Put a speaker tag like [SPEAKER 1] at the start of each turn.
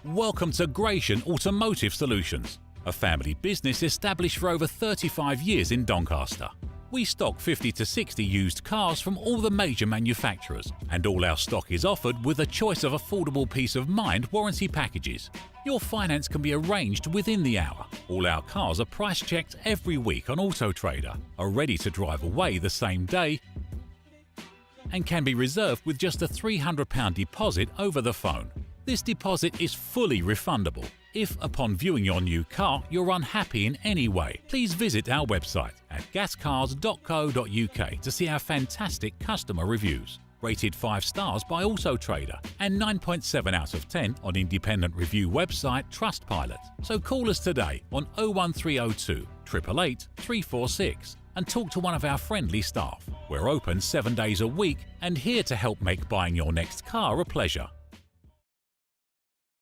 [SPEAKER 1] Welcome to Gratian Automotive Solutions, a family business established for over 35 years in Doncaster. We stock 50 to 60 used cars from all the major manufacturers, and all our stock is offered with a choice of affordable peace of mind warranty packages. Your finance can be arranged within the hour. All our cars are price checked every week on Auto Trader, are ready to drive away the same day, and can be reserved with just a £300 deposit over the phone. This deposit is fully refundable. If, upon viewing your new car, you're unhappy in any way, please visit our website at gascars.co.uk to see our fantastic customer reviews. Rated 5 stars by Auto Trader and 9.7 out of 10 on independent review website Trustpilot. So call us today on 01302 888 346 and talk to one of our friendly staff. We're open 7 days a week and here to help make buying your next car a pleasure.